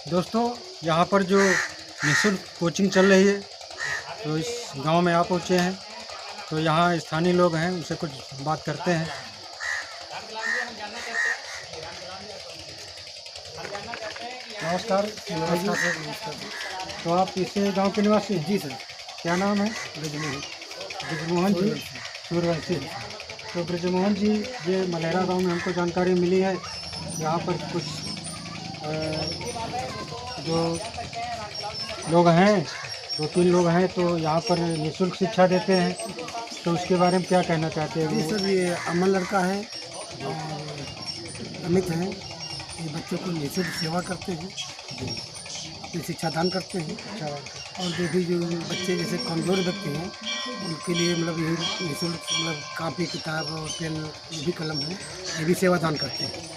दोस्तों, यहाँ पर जो निःशुल्क कोचिंग चल रही है, तो इस गांव में आ पहुँचे हैं। तो यहाँ स्थानीय लोग हैं, उनसे कुछ बात करते हैं। नमस्कार। नमस्कार सर। नमस्कार। तो आप इसी गांव के निवासी हैं? जी सर। क्या नाम है? ब्रजमोहन जी। सूर्यवंशी। तो ब्रजमोहन जी, ये मलेहरा गांव में हमको जानकारी मिली है, यहाँ पर कुछ जो लोग हैं, 2-3 लोग हैं, तो यहाँ पर निःशुल्क शिक्षा देते हैं। तो उसके बारे में क्या कहना चाहते हैं? जी वो सर, ये अमन लड़का है और अमित है। ये बच्चों को निःशुल्क सेवा करते हैं, ये शिक्षादान करते हैं। अच्छा। और जो भी जो बच्चे जैसे कमज़ोर व्यक्ति हैं, उनके लिए मतलब यही निःशुल्क मतलब कापी किताब और पेन, ये भी कलम है, ये भी सेवादान करते हैं।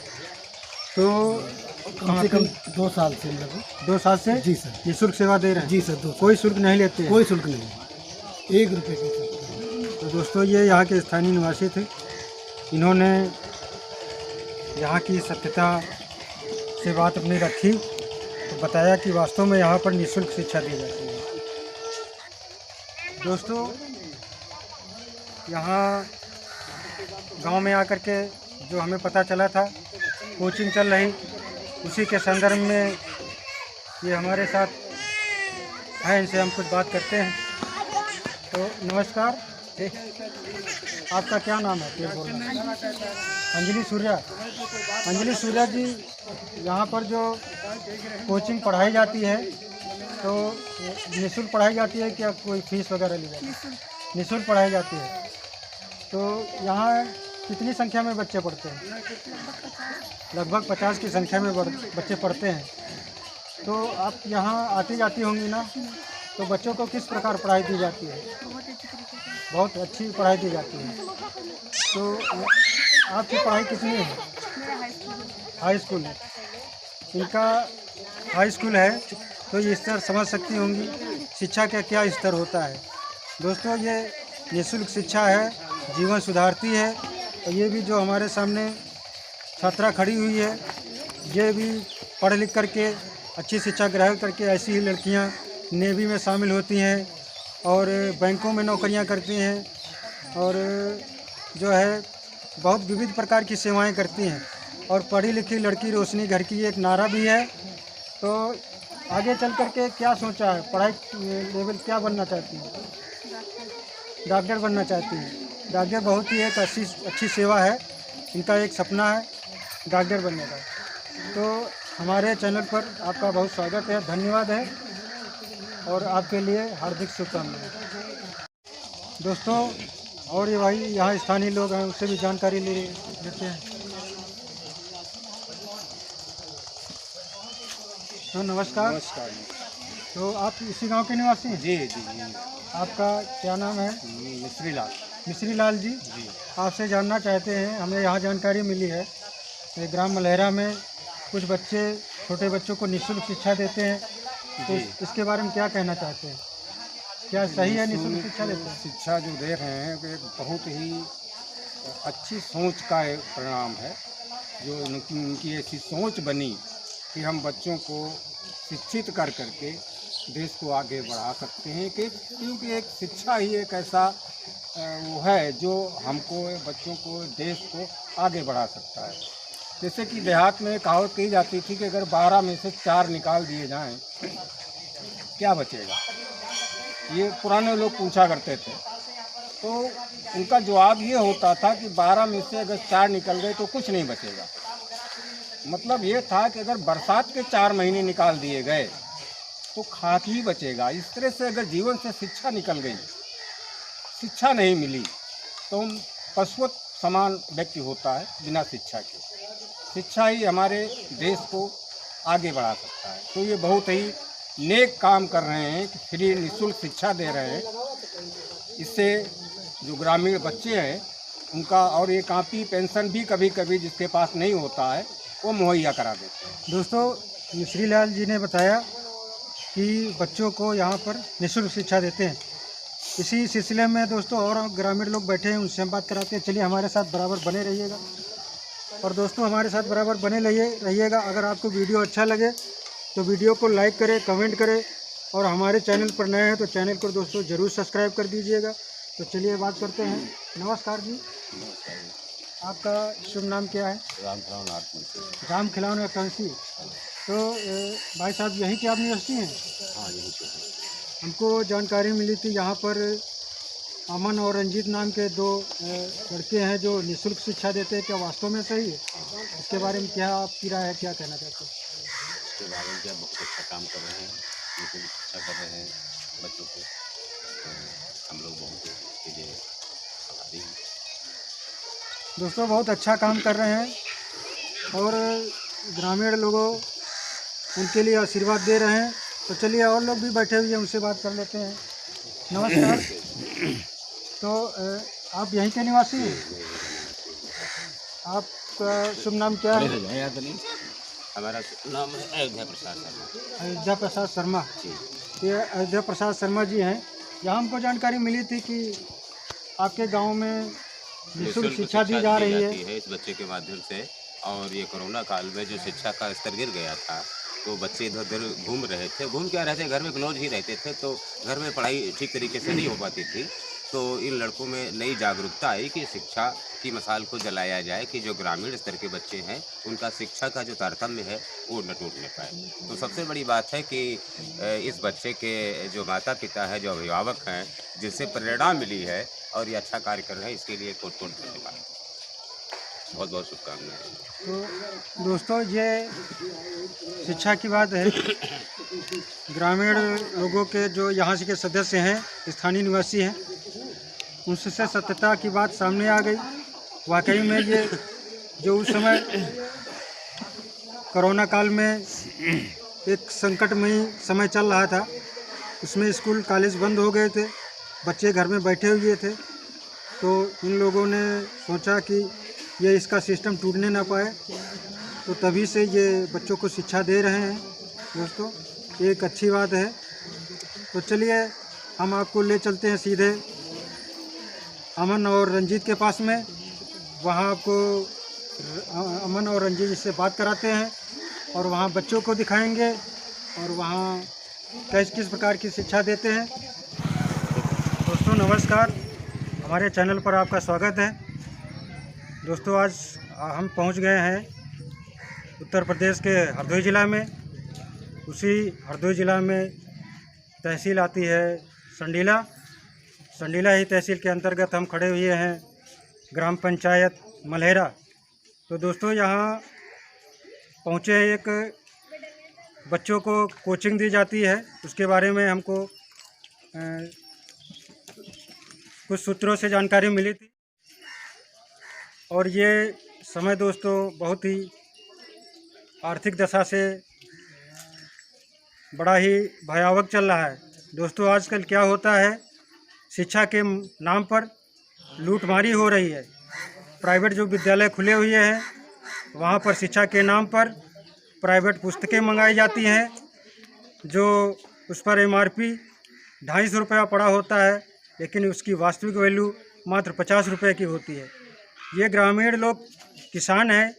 तो कम से कम 2 साल से मतलब 2 साल से जी सर। निःशुल्क सेवा दे रहे हैं? जी सर, 2 कोई शुल्क नहीं लेते हैं? कोई शुल्क नहीं, 1 रुपये की शुल्क नहीं। तो दोस्तों, ये यहाँ के स्थानीय निवासी थे। इन्होंने यहाँ की सत्यता से बात अपनी रखी, तो बताया कि वास्तव में यहाँ पर निःशुल्क शिक्षा दी जाती है। दोस्तों, यहाँ गांव में आकर के जो हमें पता चला था, कोचिंग चल रही, उसी के संदर्भ में ये हमारे साथ हैं, इनसे हम कुछ बात करते हैं। तो नमस्कार, आपका क्या नाम है? फिर बोलना। अंजलि सूर्या। अंजलि सूर्या जी, यहाँ पर जो कोचिंग पढ़ाई जाती है, तो निःशुल्क पढ़ाई जाती है क्या कोई फीस वगैरह ली जाती है? निःशुल्क पढ़ाई जाती है। तो यहाँ कितनी संख्या में बच्चे पढ़ते हैं? लगभग 50 की संख्या में बच्चे पढ़ते हैं। तो आप यहाँ आती जाती होंगी ना, तो बच्चों को किस प्रकार पढ़ाई दी जाती है? बहुत अच्छी पढ़ाई दी जाती है। तो आपकी पढ़ाई कितनी है? हाई स्कूल है। इनका हाई स्कूल है, तो ये स्तर समझ सकती होंगी शिक्षा का क्या स्तर होता है। दोस्तों, ये निःशुल्क शिक्षा है, जीवन सुधारती है। और ये भी जो हमारे सामने छात्रा खड़ी हुई है, ये भी पढ़ लिख करके अच्छी शिक्षा ग्रहण करके ऐसी ही लड़कियां नेवी में शामिल होती हैं और बैंकों में नौकरियां करती हैं, और जो है बहुत विविध प्रकार की सेवाएं करती हैं। और पढ़ी लिखी लड़की रोशनी घर की, एक नारा भी है। तो आगे चल करके क्या सोचा है? पढ़ाई लेवल क्या बनना चाहती हैं? डॉक्टर बनना चाहती हैं। डॉक्टर बहुत ही एक अच्छी सेवा है। इनका एक सपना है डॉक्टर बनने का। तो हमारे चैनल पर आपका बहुत स्वागत है, धन्यवाद है, और आपके लिए हार्दिक शुभकामनाएं। दोस्तों, और ये भाई यहाँ स्थानीय लोग हैं, उससे भी जानकारी लेते हैं। तो नमस्कार। नमस्कार। तो आप इसी गांव के निवासी हैं? जी जी जी। आपका क्या नाम है? मिस्री लाल। मिस्री लाल जी। जी। आपसे जानना चाहते हैं, हमें यहाँ जानकारी मिली है कि ग्राम मलेहरा में कुछ बच्चे, छोटे बच्चों को निःशुल्क शिक्षा देते हैं। तो इसके बारे में क्या कहना चाहते हैं? क्या सही है निःशुल्क शिक्षा देते हैं? शिक्षा जो दे रहे हैं, वो एक बहुत ही अच्छी सोच का एक परिणाम है। जो उनकी ऐसी सोच बनी कि हम बच्चों को शिक्षित कर करके देश को आगे बढ़ा सकते हैं, क्योंकि एक शिक्षा ही एक ऐसा वो है जो हमको, बच्चों को, देश को आगे बढ़ा सकता है। जैसे कि देहात में कहावत कही जाती थी कि अगर 12 में से 4 निकाल दिए जाएं, क्या बचेगा? ये पुराने लोग पूछा करते थे। तो उनका जवाब ये होता था कि 12 में से अगर 4 निकल गए तो कुछ नहीं बचेगा। मतलब ये था कि अगर बरसात के 4 महीने निकाल दिए गए तो खाक ही बचेगा। इस तरह से अगर जीवन से शिक्षा निकल गई, शिक्षा नहीं मिली, तो हम पशुवत समान व्यक्ति होता है बिना शिक्षा के। शिक्षा ही हमारे देश को आगे बढ़ा सकता है। तो ये बहुत ही नेक काम कर रहे हैं कि फ्री निःशुल्क शिक्षा दे रहे हैं। इससे जो ग्रामीण बच्चे हैं उनका, और ये कापी पेंशन भी कभी कभी जिसके पास नहीं होता है वो मुहैया करा देते हैं। दोस्तों, मिस्री लाल जी ने बताया कि बच्चों को यहाँ पर निःशुल्क शिक्षा देते हैं। इसी सिलसिले में दोस्तों और ग्रामीण लोग बैठे हैं, उनसे हम बात कराते हैं। चलिए, हमारे साथ बराबर बने रहिएगा। और दोस्तों, हमारे साथ बराबर बने रहिएगा। अगर आपको वीडियो अच्छा लगे तो वीडियो को लाइक करें, कमेंट करें और हमारे चैनल पर नए हैं तो चैनल को दोस्तों ज़रूर सब्सक्राइब कर दीजिएगा। तो चलिए बात करते हैं। नमस्कार जी, आपका शुभ नाम क्या है? राम खिलावन वैकेंसी। तो भाई साहब यहीं की आप निवासी हैं? हाँ, यहीं पे है। हमको जानकारी मिली थी यहाँ पर अमन और रंजीत नाम के दो लड़के हैं जो निःशुल्क शिक्षा देते हैं। क्या वास्तव में सही है? इसके बारे में क्या आपकी राय है, क्या कहना चाहते हैं? इसके बारे में क्या बहुत अच्छा काम कर रहे हैं, निःशुल्क शिक्षा कर रहे हैं बच्चों को। तो हम लोग बहुत इसके लिए आभारी हैं। दोस्तों बहुत अच्छा काम कर रहे हैं और ग्रामीण लोगों उनके लिए आशीर्वाद दे रहे हैं। तो चलिए और लोग भी बैठे हुए हैं, उनसे बात कर लेते हैं। नमस्कार। तो आप यहीं के निवासी हैं? आपका शुभ नाम क्या है? हमारा नाम है अयोध्या प्रसाद शर्मा। अयोध्या प्रसाद शर्मा। ये अयोध्या प्रसाद शर्मा जी हैं। यहाँ हमको जानकारी मिली थी कि आपके गांव में निःशुल्क शिक्षा दी जा रही है इस बच्चे के माध्यम से। और ये कोरोना काल में जो शिक्षा का स्तर गिर गया था तो बच्चे इधर उधर घूम रहे थे, घूम क्या रहे थे, घर में क्लोज ही रहते थे, तो घर में पढ़ाई ठीक तरीके से नहीं हो पाती थी। तो इन लड़कों में नई जागरूकता आई कि शिक्षा की मसाल को जलाया जाए कि जो ग्रामीण स्तर के बच्चे हैं उनका शिक्षा का जो तारतम्य है वो न टूटने पाए। तो सबसे बड़ी बात है कि इस बच्चे के जो माता पिता है, जो अभिभावक हैं, जिससे प्रेरणा मिली है और ये अच्छा कार्य कर रहे हैं, इसके लिए कोट धन्यवाद, बहुत बहुत शुभकामनाएं। तो दोस्तों ये शिक्षा की बात है। ग्रामीण लोगों के जो यहाँ से के सदस्य हैं, स्थानीय निवासी हैं, उनसे सत्यता की बात सामने आ गई। वाकई में ये जो उस समय कोरोना काल में एक संकटमयी समय चल रहा था, उसमें स्कूल कॉलेज बंद हो गए थे, बच्चे घर में बैठे हुए थे। तो इन लोगों ने सोचा कि ये इसका सिस्टम टूटने ना पाए, तो तभी से ये बच्चों को शिक्षा दे रहे हैं। दोस्तों एक अच्छी बात है। तो चलिए हम आपको ले चलते हैं सीधे अमन और रंजीत के पास में। वहाँ आपको अमन और रंजीत से बात कराते हैं और वहाँ बच्चों को दिखाएंगे और वहाँ किस प्रकार की शिक्षा देते हैं। दोस्तों नमस्कार, हमारे चैनल पर आपका स्वागत है। दोस्तों आज हम पहुंच गए हैं उत्तर प्रदेश के हरदोई ज़िला में। उसी हरदोई ज़िला में तहसील आती है संडीला। संडीला ही तहसील के अंतर्गत हम खड़े हुए हैं ग्राम पंचायत मल्हेरा। तो दोस्तों यहाँ पहुँचे एक बच्चों को कोचिंग दी जाती है, उसके बारे में हमको कुछ सूत्रों से जानकारी मिली थी। और ये समय दोस्तों बहुत ही आर्थिक दशा से बड़ा ही भयावह चल रहा है। दोस्तों आजकल क्या होता है, शिक्षा के नाम पर लूटमारी हो रही है। प्राइवेट जो विद्यालय खुले हुए हैं वहाँ पर शिक्षा के नाम पर प्राइवेट पुस्तकें मंगाई जाती हैं, जो उस पर MRP 250 रुपया पड़ा होता है, लेकिन उसकी वास्तविक वैल्यू मात्र 50 रुपये की होती है। ये ग्रामीण लोग किसान हैं,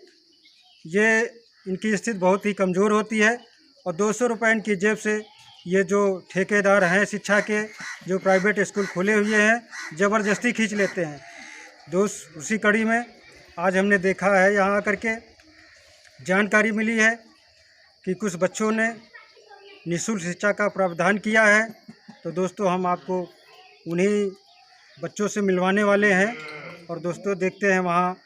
ये इनकी स्थिति बहुत ही कमज़ोर होती है और 200 रुपये इनकी जेब से ये जो ठेकेदार हैं शिक्षा के, जो प्राइवेट स्कूल खोले हुए हैं, ज़बरदस्ती खींच लेते हैं। दोस्त उसी कड़ी में आज हमने देखा है, यहाँ आकर के जानकारी मिली है कि कुछ बच्चों ने निःशुल्क शिक्षा का प्रावधान किया है। तो दोस्तों हम आपको उन्हीं बच्चों से मिलवाने वाले हैं और दोस्तों देखते हैं वहाँ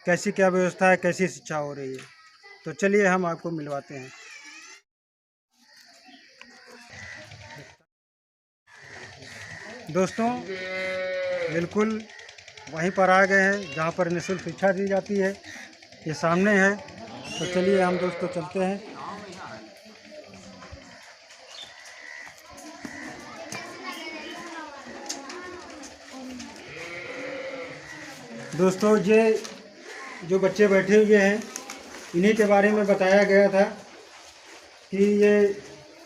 कैसी क्या व्यवस्था है, कैसी शिक्षा हो रही है। तो चलिए हम आपको मिलवाते हैं। दोस्तों बिल्कुल वहीं पर आ गए हैं जहाँ पर निःशुल्क शिक्षा दी जाती है, ये सामने है। तो चलिए हम दोस्तों चलते हैं। दोस्तों ये जो बच्चे बैठे हुए हैं इन्हीं के बारे में बताया गया था कि ये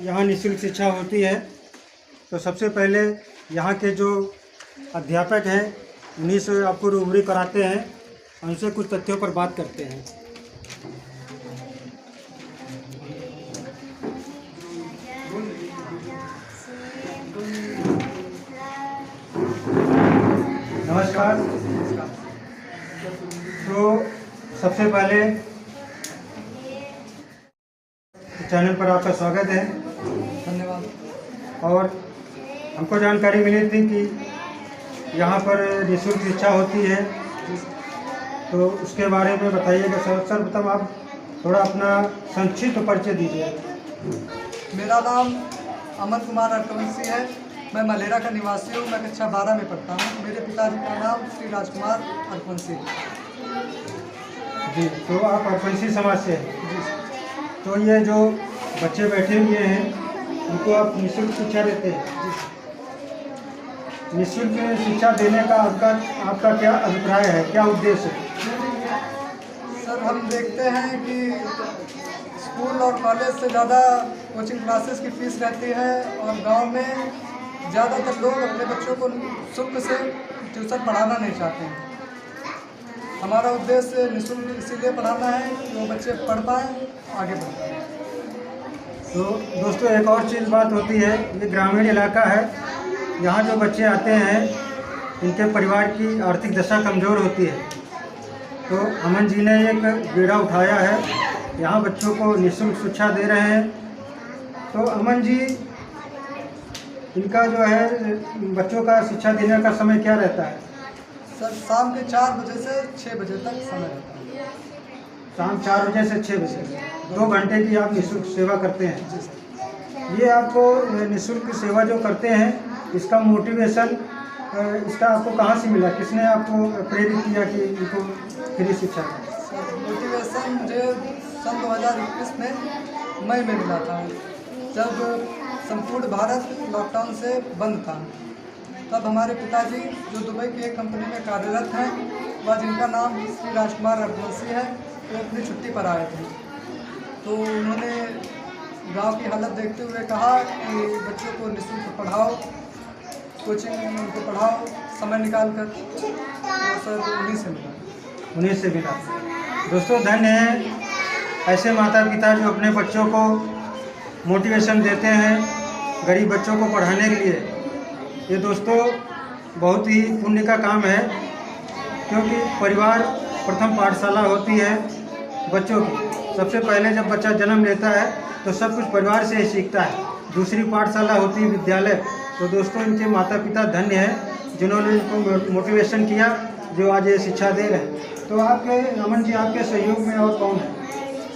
यहाँ निःशुल्क शिक्षा होती है। तो सबसे पहले यहाँ के जो अध्यापक हैं उन्हीं से आपको रूबरू कराते हैं, उनसे कुछ तथ्यों पर बात करते हैं। नमस्कार। तो सबसे पहले चैनल पर आपका स्वागत है। धन्यवाद। और हमको जानकारी मिली थी कि यहाँ पर निःशुल्क शिक्षा होती है, तो उसके बारे में बताइएगा। सर्वप्रथम आप थोड़ा अपना संक्षिप्त परिचय दीजिए। मेरा नाम अमन कुमार अर्कवंशी है। मैं मलेरा का निवासी हूँ। मैं कक्षा 12 में पढ़ता हूँ। मेरे पिताजी का नाम श्री राजकुमार अर्कवंशी है। जी, तो आप अर्कवंशी समाज से हैं। जी। तो ये जो बच्चे बैठे हुए हैं उनको आप निःशुल्क शिक्षा देते हैं। निःशुल्क शिक्षा देने का आपका क्या अभिप्राय है, क्या उद्देश्य है? सर, हम देखते हैं कि स्कूल और कॉलेज से ज़्यादा कोचिंग क्लासेस की फ़ीस रहती है और गांव में ज़्यादातर लोग अपने बच्चों को शुल्क से ट्यूशन पढ़ाना नहीं चाहते हैं। हमारा उद्देश्य निःशुल्क इसीलिए पढ़ाना है कि वो बच्चे पढ़ पाएँ, आगे बढ़ पाएँ। तो दोस्तों, एक और चीज़ बात होती है, ये ग्रामीण इलाका है। यहाँ जो बच्चे आते हैं इनके परिवार की आर्थिक दशा कमज़ोर होती है। तो अमन जी ने एक बीड़ा उठाया है, यहाँ बच्चों को निःशुल्क शिक्षा दे रहे हैं। तो अमन जी, इनका जो है बच्चों का शिक्षा देने का समय क्या रहता है? सर, शाम के 4 बजे से 6 बजे तक समय रहता है। शाम 4 बजे से 6 बजे 2 घंटे की आप निःशुल्क सेवा करते हैं। जी सर। ये आपको निःशुल्क सेवा जो करते हैं, इसका मोटिवेशन इसका आपको कहाँ से मिला? किसने आपको प्रेरित किया कि इनको फ्री शिक्षा दें? सर, मोटिवेशन मुझे सन 2021 में मई में मिला था, जब संपूर्ण भारत लॉकडाउन से बंद था। तब हमारे पिताजी, जो दुबई की एक कंपनी में कार्यरत हैं, वह जिनका नाम श्री राजकुमार अर्कवंशी है, वो अपनी छुट्टी पर आए थे। तो उन्होंने गांव की हालत देखते हुए कहा कि बच्चों को निःशुल्क पढ़ाओ, कोचिंग उनको पढ़ाओ समय निकाल कर। तो सर, उन्हीं से मिला। दोस्तों, धन्य है ऐसे माता पिता जो अपने बच्चों को मोटिवेशन देते हैं गरीब बच्चों को पढ़ाने के लिए। ये दोस्तों बहुत ही पुण्य का काम है, क्योंकि परिवार प्रथम पाठशाला होती है बच्चों की। सबसे पहले जब बच्चा जन्म लेता है तो सब कुछ परिवार से ही सीखता है। दूसरी पाठशाला होती है विद्यालय। तो दोस्तों, इनके माता पिता धन्य हैं जिन्होंने इनको मोटिवेशन किया, जो आज ये शिक्षा दे रहे हैं। तो आपके अमन जी, आपके सहयोग में और कौन है?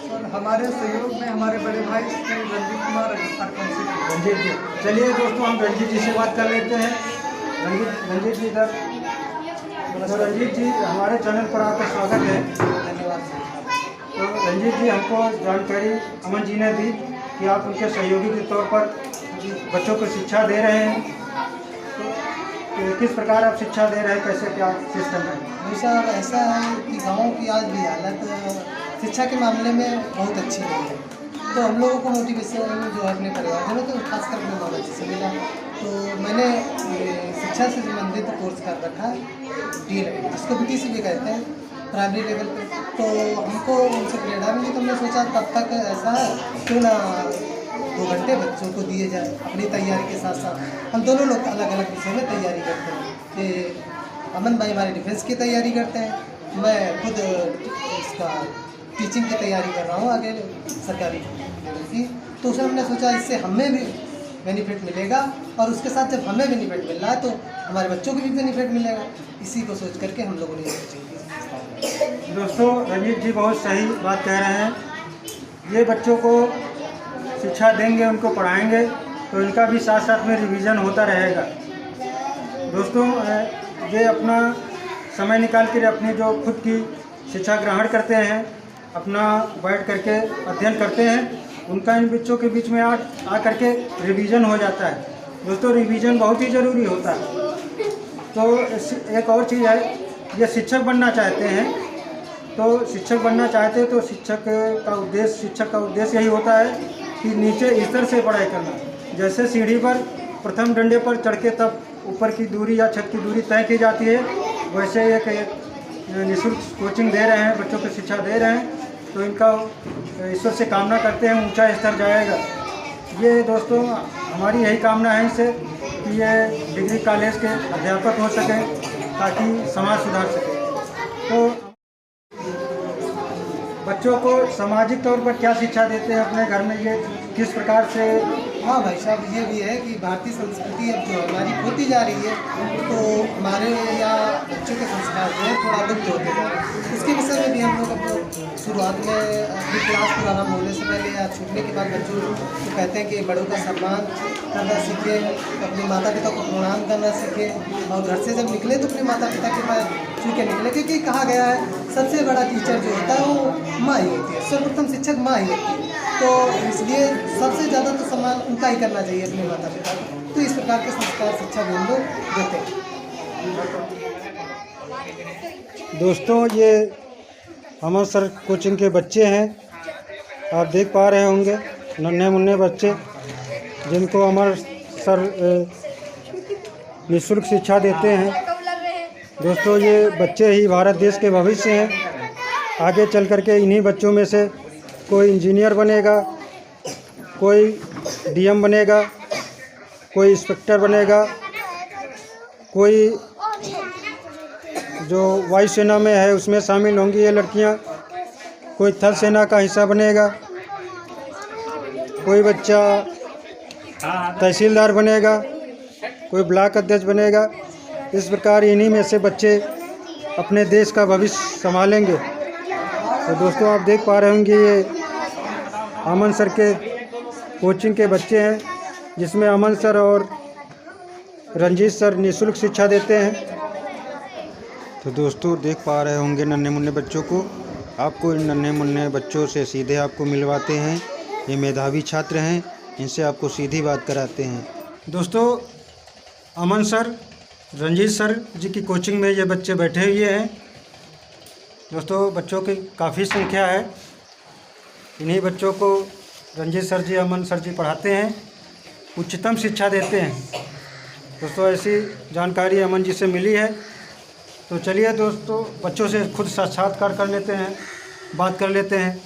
सर, हमारे सहयोग में हमारे बड़े भाई श्री रंजीत कुमार अर्कवंशी। रंजीत जी, चलिए दोस्तों, हम रंजीत जी से बात कर लेते हैं। रंजीत जी इधर। तो रंजीत जी, हमारे चैनल पर आपका स्वागत है। धन्यवाद। तो रंजीत जी, हमको जानकारी अमन जी ने दी कि आप उनके सहयोगी के तौर पर बच्चों को शिक्षा दे रहे हैं। तो किस प्रकार आप शिक्षा दे रहे हैं, कैसे क्या सिस्टम है? हमेशा ऐसा है कि गाँव की आज भी हालत शिक्षा के मामले में बहुत अच्छी नहीं है। तो हम लोगों को मोटिवेशन जो है अपने परिवारजनों को, खासकर अपने माता जी से मिला। तो मैंने शिक्षा से संबंधित कोर्स कर रखा है, DLED, जिसको BTC भी कहते हैं, प्राइमरी लेवल पे। तो हमको उनसे प्रेरणा मिली, तो हमने सोचा तब तक ऐसा है क्यों ना 2 घंटे बच्चों को दिए जाए। अपनी तैयारी के साथ साथ हम दोनों लोग अलग अलग विषय में तैयारी करते हैं। कि अमन भाई हमारे डिफेंस की तैयारी करते हैं, मैं खुद इसका टीचिंग की तैयारी कर रहा हूँ आगे सरकारी लेवल की। तो उसमें हमने सोचा इससे हमें भी बेनिफिट मिलेगा, और उसके साथ जब हमें बेनिफिट मिल रहा है तो हमारे बच्चों को भी बेनिफिट मिलेगा। इसी को सोच करके हम लोगों ने ये सोची। दोस्तों, रंजीत जी बहुत सही बात कह रहे हैं। ये बच्चों को शिक्षा देंगे, उनको पढ़ाएंगे, तो इनका भी साथ साथ में रिवीजन होता रहेगा। दोस्तों, ये अपना समय निकाल कर अपनी जो खुद की शिक्षा ग्रहण करते हैं, अपना बैठ करके अध्ययन करते हैं, उनका इन बच्चों के बीच में आ करके रिवीजन हो जाता है। दोस्तों, रिवीजन बहुत ही ज़रूरी होता है। तो एक और चीज़ है, ये शिक्षक बनना चाहते हैं, तो शिक्षक बनना चाहते हैं तो शिक्षक का उद्देश्य यही होता है कि नीचे स्तर से पढ़ाई करना। जैसे सीढ़ी पर प्रथम डंडे पर चढ़ के तब ऊपर की दूरी या छत की दूरी तय की जाती है, वैसे एक निःशुल्क कोचिंग दे रहे हैं, बच्चों को शिक्षा दे रहे हैं। तो इनका ईश्वर से कामना करते हैं ऊंचा स्तर जाएगा। ये दोस्तों हमारी यही कामना है इनसे कि ये डिग्री कॉलेज के अध्यापक हो सकें, ताकि समाज सुधार सके। तो बच्चों को सामाजिक तौर पर क्या शिक्षा देते हैं अपने घर में, ये किस प्रकार से? हाँ भाई साहब, ये भी है कि भारतीय संस्कृति अब जो हमारी खोती जा रही है, तो हमारे यहाँ बच्चों के संस्कार जो है थोड़ा लुप्त होते जा रहे हैं। इसके विषय में भी हम लोग अपने शुरुआत में अपनी क्लास प्रोग्राम होने से पहले या छूटने के बाद बच्चों को कहते हैं कि बड़ों का सम्मान करना सीखें, अपने माता पिता को प्रणाम करना सीखें, और घर से जब निकले तो अपने माता पिता के पास छू के निकले, क्योंकि कहा गया है सबसे बड़ा टीचर जो होता है वो माँ ही होती है, सर्वप्रथम शिक्षक माँ ही होती है। तो इसलिए सबसे ज़्यादा तो सम्मान उनका ही करना चाहिए अपने माता पिता को। तो इस प्रकार के संस्कार शिक्षा भी हम लोग देते हैं। दोस्तों, ये अमन सर कोचिंग के बच्चे हैं, आप देख पा रहे होंगे, नन्हे मुन्ने बच्चे जिनको अमर सर निःशुल्क शिक्षा देते हैं। दोस्तों, ये बच्चे ही भारत देश के भविष्य हैं। आगे चल कर के इन्हीं बच्चों में से कोई इंजीनियर बनेगा, कोई डीएम बनेगा, कोई इंस्पेक्टर बनेगा, कोई जो वायुसेना में है उसमें शामिल होंगी ये लड़कियां, कोई थल सेना का हिस्सा बनेगा, कोई बच्चा तहसीलदार बनेगा, कोई ब्लॉक अध्यक्ष बनेगा। इस प्रकार इन्हीं में से बच्चे अपने देश का भविष्य संभालेंगे। तो दोस्तों, आप देख पा रहे होंगे ये अमन सर के कोचिंग के बच्चे हैं, जिसमें अमन सर और रंजीत सर निःशुल्क शिक्षा देते हैं। तो दोस्तों, देख पा रहे होंगे नन्हे मुन्ने बच्चों को। आपको इन नन्हे मुन्ने बच्चों से सीधे आपको मिलवाते हैं। ये मेधावी छात्र हैं, इनसे आपको सीधी बात कराते हैं। दोस्तों, अमन सर, रंजीत सर जी की कोचिंग में ये बच्चे बैठे हुए हैं। दोस्तों, बच्चों की काफ़ी संख्या है। इन्हीं बच्चों को रंजीत सर जी, अमन सर जी पढ़ाते हैं, उच्चतम शिक्षा देते हैं। दोस्तों, ऐसी जानकारी अमन जी से मिली है। तो चलिए दोस्तों, बच्चों से खुद साक्षात्कार कर लेते हैं, बात कर लेते हैं,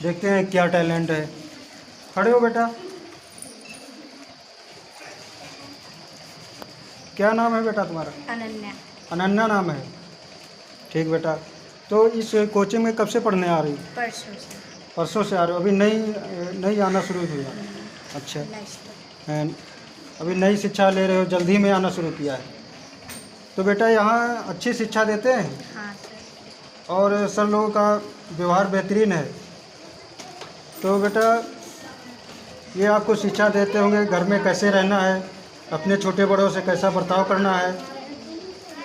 देखते हैं क्या टैलेंट है। खड़े हो बेटा, क्या नाम है बेटा तुम्हारा? अनन्या। अनन्या नाम है। ठीक बेटा, तो इस कोचिंग में कब से पढ़ने आ रही? परसों से। परसों से आ रहे हो? अभी नई आना शुरू हुआ? अच्छा, अभी नई शिक्षा ले रहे हो, जल्दी में आना शुरू किया है। तो बेटा, यहाँ अच्छी शिक्षा देते हैं? हाँ सर। और सर लोगों का व्यवहार बेहतरीन है। तो बेटा, ये आपको शिक्षा देते होंगे घर में कैसे रहना है, अपने छोटे बड़ों से कैसा बर्ताव करना है,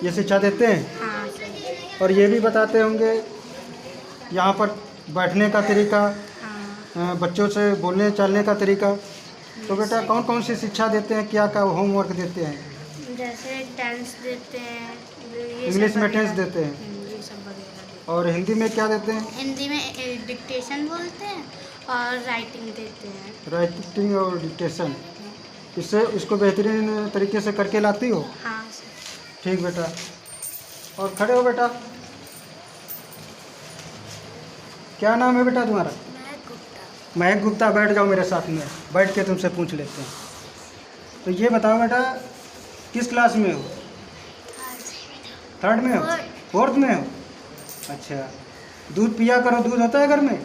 ये शिक्षा देते हैं। हाँ सर। और ये भी बताते होंगे यहाँ पर बैठने का तरीका, हाँ। बच्चों से बोलने चालने का तरीका। तो बेटा, कौन कौन सी शिक्षा देते हैं, क्या क्या होमवर्क देते हैं? जैसे टेंस देते हैं, ये इंग्लिश सब में वगैरह। टेंस देते हैं। ये सब वगैरह। और हिंदी में क्या देते हैं? हिंदी में डिक्टेशन बोलते हैं और राइटिंग देते हैं। राइटिंग और डिक्टेशन। इसको बेहतरीन तरीके से करके लाती हो? हाँ सर। ठीक बेटा। और खड़े हो बेटा, क्या नाम है बेटा तुम्हारा? महक गुप्ता। बैठ जाओ मेरे साथ में, बैठ के तुमसे पूछ लेते हैं। तो ये बताओ बेटा, किस क्लास में हो? थर्ड में हो? फोर्थ में हो? अच्छा, दूध पिया करो, दूध होता है घर में,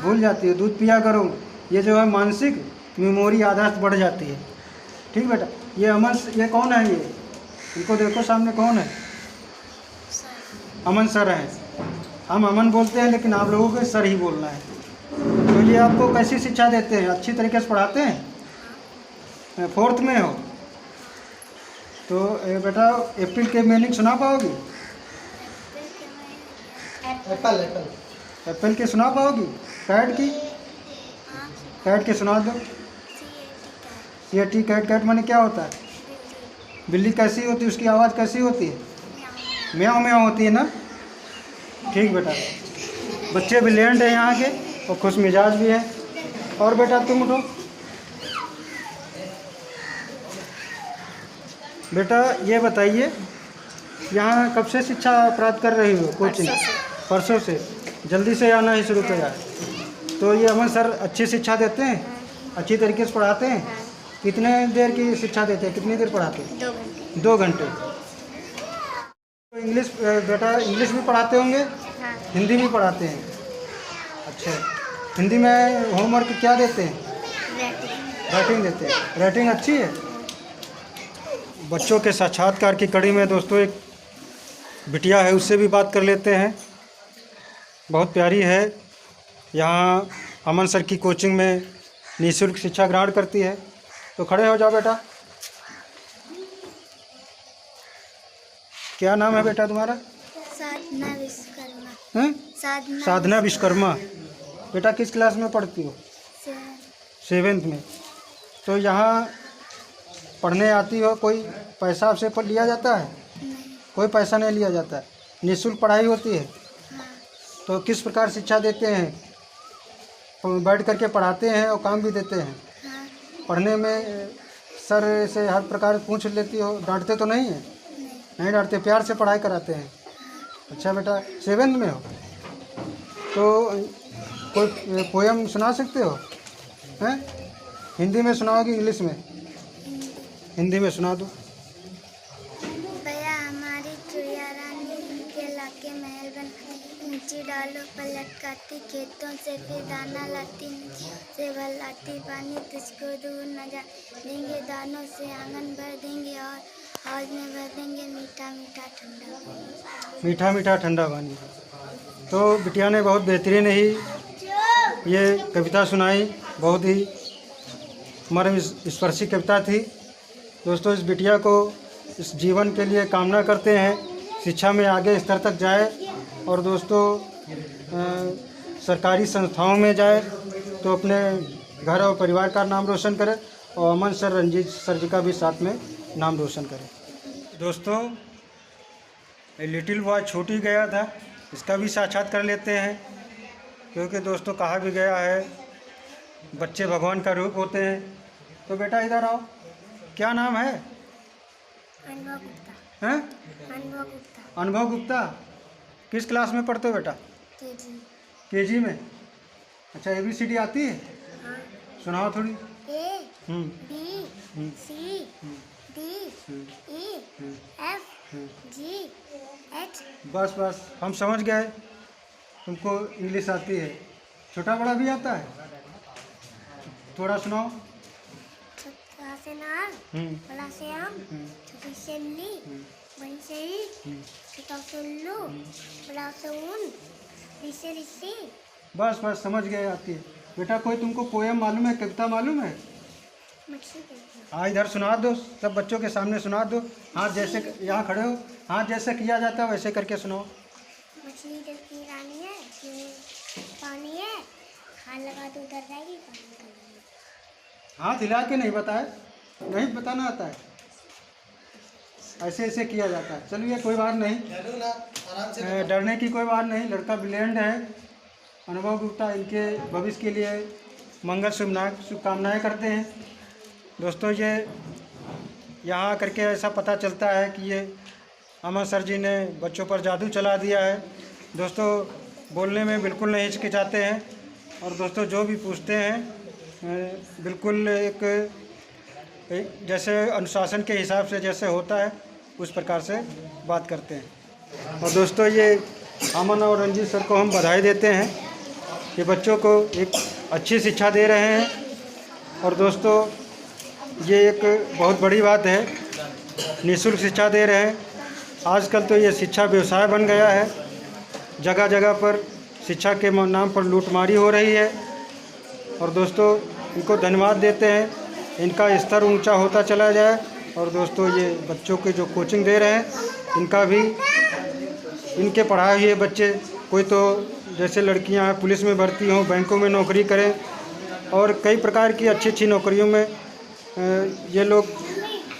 भूल जाती है, दूध पिया करो। ये जो है मानसिक मेमोरी याददाश्त बढ़ जाती है। ठीक बेटा। ये अमन, ये कौन है? ये इनको देखो सामने, कौन है? अमन सर हैं। हम अमन बोलते हैं, लेकिन आप लोगों को सर ही बोलना है। तो ये आपको कैसी शिक्षा देते हैं? अच्छी तरीके से पढ़ाते हैं? फोर्थ में हो? तो बेटा, एप्पल के मीनिंग सुना पाओगी? एप्पल। एप्पल एप्पल के सुना पाओगी? कैट की? कैट के सुना दो। CAT, cat. कैट माने क्या होता है? बिल्ली कैसी होती है, उसकी आवाज़ कैसी होती है? म्याऊं म्याऊं होती है ना। ठीक बेटा, बच्चे ब्रिलियंट हैं यहाँ के और खुश मिजाज भी हैं। और बेटा तुम उठो। बेटा, ये बताइए, यहाँ कब से शिक्षा प्राप्त कर रही हो कोचिंग? परसों से। जल्दी से आना ही शुरू किया है। तो ये अमन सर अच्छी शिक्षा देते हैं, अच्छी तरीके से पढ़ाते हैं। कितने देर की शिक्षा देते हैं, कितनी देर पढ़ाते हैं? 2 घंटे। 2 घंटे। इंग्लिश बेटा इंग्लिश भी पढ़ाते होंगे, हाँ। हिंदी भी पढ़ाते हैं। अच्छा, हिंदी में होमवर्क क्या देते हैं? राइटिंग देते हैं। राइटिंग अच्छी है। बच्चों के साक्षात्कार की कड़ी में दोस्तों एक बिटिया है, उससे भी बात कर लेते हैं। बहुत प्यारी है, यहाँ अमन सर की कोचिंग में निःशुल्क शिक्षा ग्रहण करती है। तो खड़े हो जाओ बेटा। क्या नाम है बेटा तुम्हारा? साधना विश्वकर्मा। हैं? साधना विश्वकर्मा। बेटा किस क्लास में पढ़ती हो? 7th में। तो यहाँ पढ़ने आती हो, कोई पैसा आपसे लिया जाता है? कोई पैसा नहीं लिया जाता है, निःशुल्क पढ़ाई होती है। तो किस प्रकार शिक्षा देते हैं? बैठ करके पढ़ाते हैं और काम भी देते हैं। पढ़ने में सर से हर प्रकार पूछ लेती हो, डांटते तो नहीं है? नहीं डांटते, प्यार से पढ़ाई कराते हैं। अच्छा बेटा 7th में हो, तो कोई पोयम सुना सकते हो? हैं? हिंदी में सुनाओगी, इंग्लिश में? हिंदी में सुना दो। भैया हमारी चुड़िया रानी के लाके महल बन ऊंची डालो पलट काती खेतों से फिर दाना लाती से भर लाती पानी तुझको दूर न जा देंगे दानों से आंगन भर देंगे और हौज में भर देंगे मीठा मीठा ठंडा पानी। मीठा मीठा ठंडा पानी। तो बिटिया ने बहुत बेहतरीन ही ये कविता सुनाई, बहुत ही मर्म स्पर्शी कविता थी। दोस्तों इस बिटिया को इस जीवन के लिए कामना करते हैं, शिक्षा में आगे स्तर तक जाए और दोस्तों सरकारी संस्थाओं में जाए तो अपने घर और परिवार का नाम रोशन करे और अमन सर, रंजीत सर जी का भी साथ में नाम रोशन करे। दोस्तों लिटिल बॉय छूट ही गया था, इसका भी साक्षात कर लेते हैं, क्योंकि दोस्तों कहा भी गया है बच्चे भगवान का रूप होते हैं। तो बेटा इधर आओ, क्या नाम है? अनुभव गुप्ता। हैं? अनुभव गुप्ता। अनुभव गुप्ता। किस क्लास में पढ़ते हो बेटा? KG में। अच्छा ABCD आती है? हाँ। सुनाओ थोड़ी। A hmm B C D E F G H। बस बस हम समझ गए, तुमको इंग्लिश आती है। छोटा बड़ा भी आता है? थोड़ा सुनाओ। छोटा से नार, बड़ा से आम, छोटी से इमली, बड़ी से ईख, छोटा से उल्लू, बड़ा से ऊन, ऋषि ऋषि। बस बस समझ गए, आती है। बेटा कोई तुमको पोयम मालूम है, कविता मालूम है? मछली देखना। हाँ इधर सुना दो, सब बच्चों के सामने सुना दो। हाथ जैसे यहाँ खड़े हो, हाथ जैसे किया जाता है वैसे करके सुनाओ। मछली जल की रानी है, पानी है, हाथ लगा तो उतर जाएगी, पानी निकल जाएगी। हाथ हिला के नहीं बताए, नहीं बताना आता है, ऐसे ऐसे किया जाता है। चलिए कोई बात नहीं, डरने की कोई बात नहीं। लड़का ब्रिलियंट है अनुभव गुप्ता, इनके भविष्य के लिए मंगल शुभकामनाएं करते हैं। दोस्तों ये यहाँ करके ऐसा पता चलता है कि ये अमन सर जी ने बच्चों पर जादू चला दिया है। दोस्तों बोलने में बिल्कुल नहीं हिचकिचाते हैं और दोस्तों जो भी पूछते हैं बिल्कुल एक जैसे अनुशासन के हिसाब से जैसे होता है उस प्रकार से बात करते हैं। और दोस्तों ये अमन और रंजीत सर को हम बधाई देते हैं कि बच्चों को एक अच्छी शिक्षा दे रहे हैं। और दोस्तों ये एक बहुत बड़ी बात है, निःशुल्क शिक्षा दे रहे हैं। आजकल तो ये शिक्षा व्यवसाय बन गया है, जगह जगह पर शिक्षा के नाम पर लूटमारी हो रही है। और दोस्तों इनको धन्यवाद देते हैं, इनका स्तर ऊंचा होता चला जाए। और दोस्तों ये बच्चों के जो कोचिंग दे रहे हैं इनका भी, इनके पढ़ाए हुए बच्चे कोई तो जैसे लड़कियां हैं पुलिस में भर्ती हों, बैंकों में नौकरी करें और कई प्रकार की अच्छी अच्छी नौकरियों में ये लोग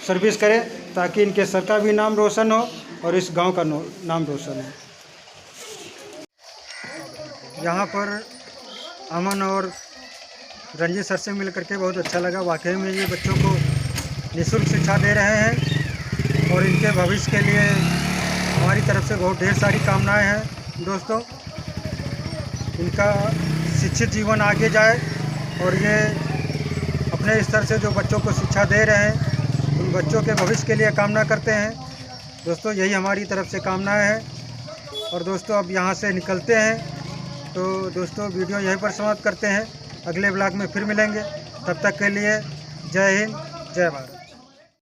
सर्विस करें, ताकि इनके सर का भी नाम रोशन हो और इस गांव का नाम रोशन हो। यहाँ पर अमन और रंजीत सर से मिल करके बहुत अच्छा लगा। वाकई में ये बच्चों को निःशुल्क शिक्षा दे रहे हैं और इनके भविष्य के लिए हमारी तरफ से बहुत ढेर सारी कामनाएं हैं। दोस्तों इनका शिक्षित जीवन आगे जाए और ये अपने स्तर से जो बच्चों को शिक्षा दे रहे हैं उन बच्चों के भविष्य के लिए कामना करते हैं। दोस्तों यही हमारी तरफ से कामनाएं हैं। और दोस्तों अब यहाँ से निकलते हैं, तो दोस्तों वीडियो यहीं पर समाप्त करते हैं। अगले ब्लॉग में फिर मिलेंगे, तब तक के लिए जय हिंद, जय भारत।